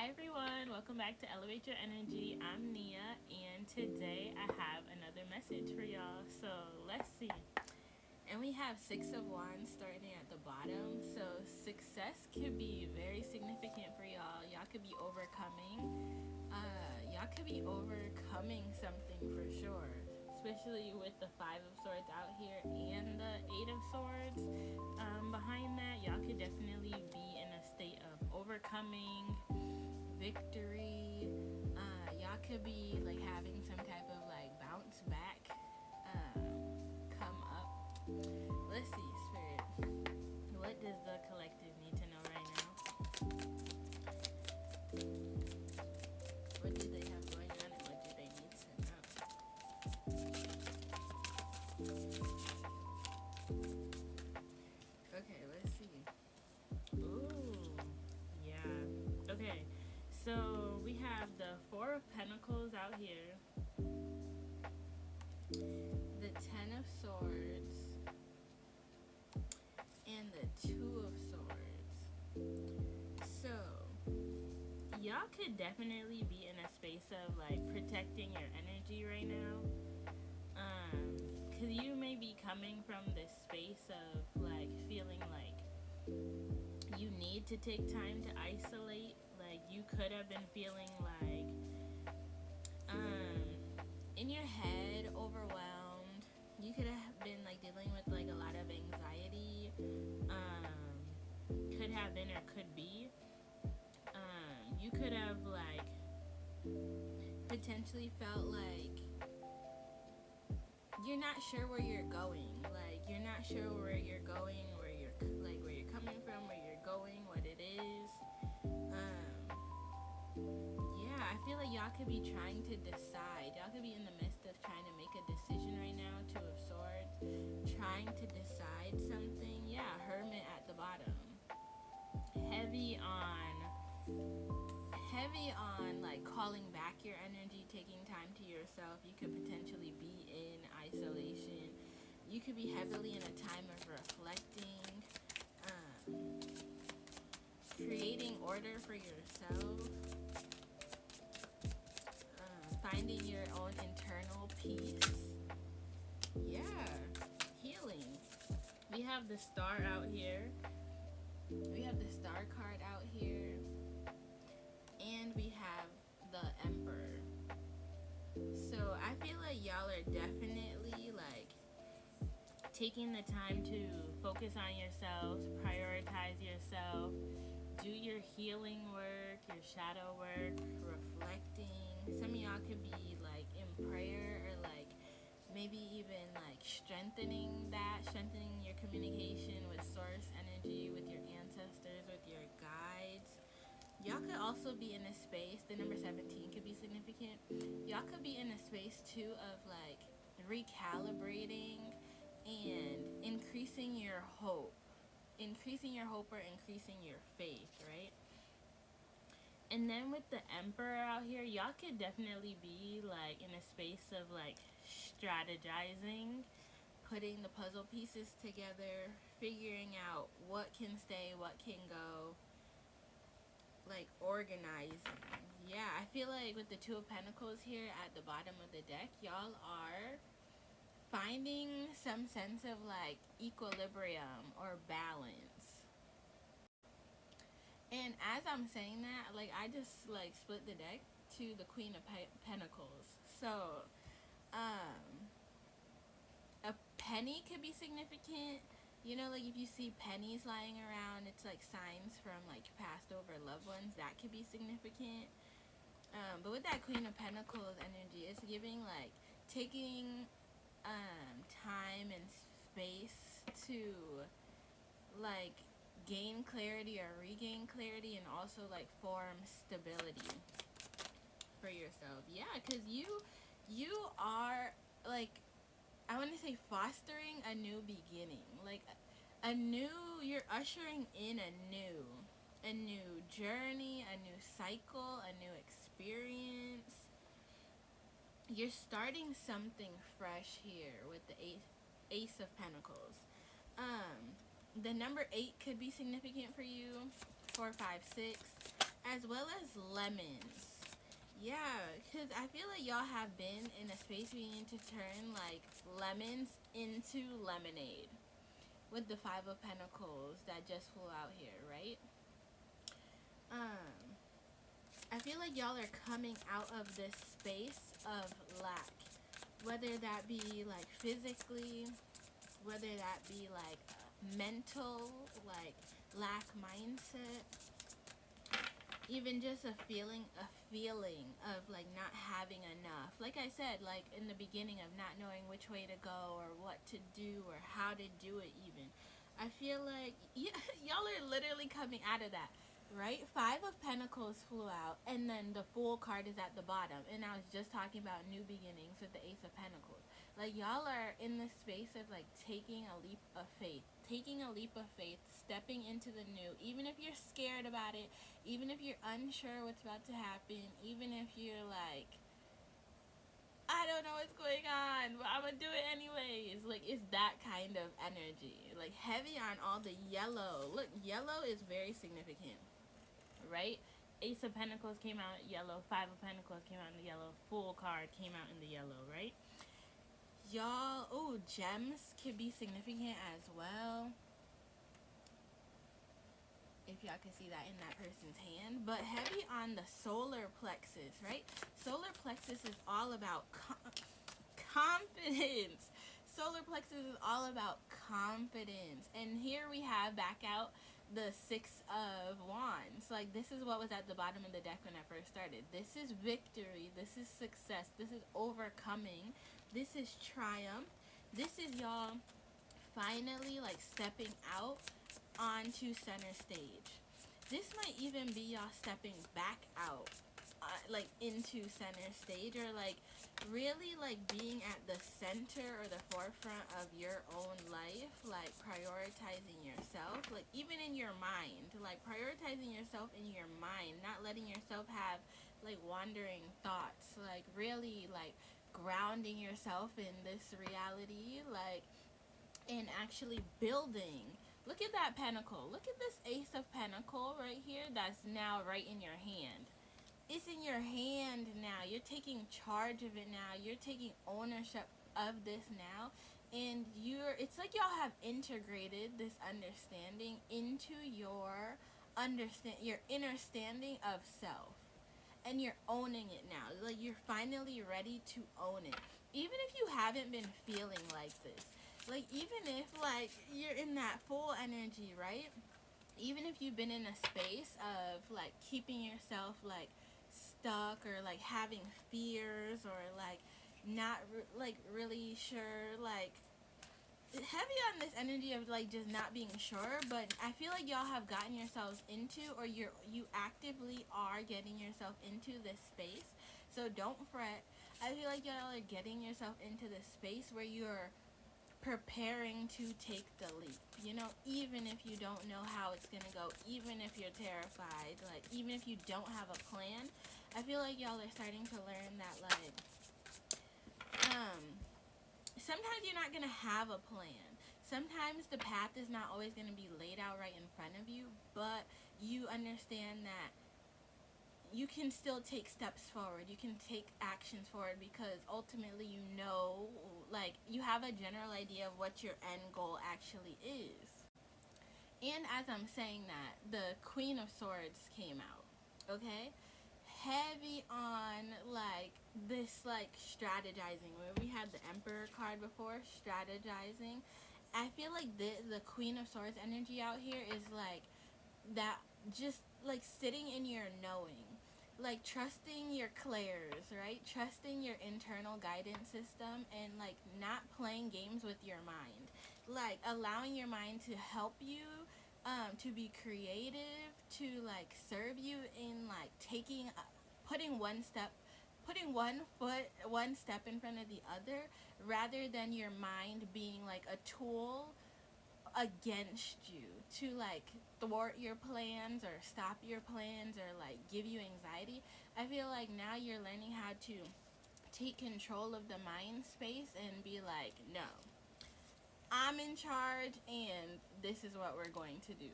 Hi everyone, welcome back to Elevate Your Energy. I'm Nia, and today I have another message for y'all. So let's see. And we have Six of Wands starting at the bottom. So success could be very significant for y'all. Y'all could be overcoming. Y'all could be overcoming something for sure. Especially with the Five of Swords out here and the Eight of Swords behind that. Y'all could definitely be in a state of overcoming, victory. Y'all could be like having some type of like bounce back come up. Let's see, Spirit. What does the collective need to know right now? What do they have going on and what do they need to know? Okay, let's see. Ooh, yeah. Okay, so we have the Four of Pentacles out here, the Ten of Swords, and the Two of Swords. So y'all could definitely be in a space of like protecting your energy right now. Cause you may be coming from this space of like feeling like you need to take time to isolate. Like you could have been feeling like in your head overwhelmed. You could have been like dealing with like a lot of anxiety. Could have been or could be. You could have like potentially felt like you're not sure where you're going. Like you're not sure where you're going, where you're coming from, where you're going, what it is. Yeah, I feel like y'all could be trying to decide. Y'all could be in the midst of trying to make a decision right now. Two of Swords, trying to decide something. Yeah, Hermit at the bottom. Heavy on like calling back your energy, taking time to yourself. You could potentially be in isolation. You could be heavily in a time of reflecting, creating order for yourself, finding your own internal peace. Yeah, healing. We have the Star out here. We have the Star card out here. And we have the Emperor. So I feel like y'all are definitely like taking the time to focus on yourselves, prioritize yourself, do your healing work, your shadow work, reflecting. Some of y'all could be like in prayer or like maybe even like strengthening your communication with source energy, with your ancestors, with your guides. Y'all could also be in a space, the number 17 could be significant. Y'all could be in a space too of like recalibrating and increasing your hope or increasing your faith, right? And then with the Emperor out here, y'all could definitely be like in a space of like strategizing, putting the puzzle pieces together, figuring out what can stay, what can go, like organizing. Yeah, I feel like with the Two of Pentacles here at the bottom of the deck, y'all are finding some sense of like equilibrium or balance. And as I'm saying that, like I just like split the deck to the Queen of Pentacles. So a penny could be significant. You know, like if you see pennies lying around, it's like signs from like passed over loved ones. That could be significant. But with that Queen of Pentacles energy, it's giving like taking time and space to like gain clarity or regain clarity, and also like form stability for yourself. Yeah, because you are like, I want to say fostering a new beginning, like you're ushering in a new journey, a new cycle, a new experience. You're starting something fresh here with the Ace of Pentacles. The number 8 could be significant for you. 4, 5, 6. as well as lemons. Yeah, because I feel like y'all have been in a space where you need to turn like lemons into lemonade with the Five of Pentacles that just flew out here, right? I feel like y'all are coming out of this space of lack, whether that be like physically, whether that be like mental, like lack mindset, even just a feeling of like not having enough. Like I said, like in the beginning of not knowing which way to go or what to do or how to do it even. I feel like y'all are literally coming out of that, right? Five of Pentacles flew out and then the Fool card is at the bottom. And I was just talking about new beginnings with the Ace of Pentacles. Like y'all are in this space of like taking a leap of faith. Taking a leap of faith, stepping into the new, even if you're scared about it, even if you're unsure what's about to happen, even if you're like, I don't know what's going on, but I'm gonna do it anyways. Like, it's that kind of energy. Like, heavy on all the yellow. Look, yellow is very significant, right? Ace of Pentacles came out yellow, Five of Pentacles came out in the yellow, Fool card came out in the yellow, right? Y'all, oh, gems could be significant as well. If y'all can see that in that person's hand. But heavy on the solar plexus, right? Solar plexus is all about confidence. Solar plexus is all about confidence. And here we have back out the Six of Wands. Like, this is what was at the bottom of the deck when I first started. This is victory. This is success. This is overcoming. This is triumph. This is y'all finally like stepping out onto center stage. This might even be y'all stepping back out like into center stage, or like really like being at the center or the forefront of your own life, like prioritizing yourself, like even in your mind, like prioritizing yourself in your mind, not letting yourself have like wandering thoughts, like really like grounding yourself in this reality, like and actually building. Look at that pentacle. Look at this Ace of Pentacle right here that's now right in your hand. It's in your hand now. You're taking charge of it now. You're taking ownership of this now. And it's like y'all have integrated this understanding into your understanding of self. And you're owning it now. Like you're finally ready to own it. Even if you haven't been feeling like this. Like, even if, like, you're in that full energy, right? Even if you've been in a space of, like, keeping yourself, like, stuck or, like, having fears or, like, not, really sure, like, heavy on this energy of, like, just not being sure, but I feel like y'all have gotten yourselves into, or you actively are getting yourself into this space, so don't fret. I feel like y'all are getting yourself into this space where you're preparing to take the leap, you know, even if you don't know how it's gonna go, even if you're terrified, like even if you don't have a plan. I feel like y'all are starting to learn that like sometimes you're not gonna have a plan. Sometimes the path is not always gonna be laid out right in front of you, but you understand that you can still take steps forward. You can take actions forward because ultimately you know, like, you have a general idea of what your end goal actually is. And as I'm saying that, the Queen of Swords came out, okay? Heavy on, like, this, like, strategizing. Where we had the Emperor card before, strategizing. I feel like the Queen of Swords energy out here is, like, that just, like, sitting in your knowing. Like trusting your clairs, right? Trusting your internal guidance system and like not playing games with your mind. Like allowing your mind to help you to be creative, to like serve you in like putting one step in front of the other, rather than your mind being like a tool against you to like thwart your plans or stop your plans or like give you anxiety. I feel like now you're learning how to take control of the mind space and be like, no, I'm in charge and this is what we're going to do.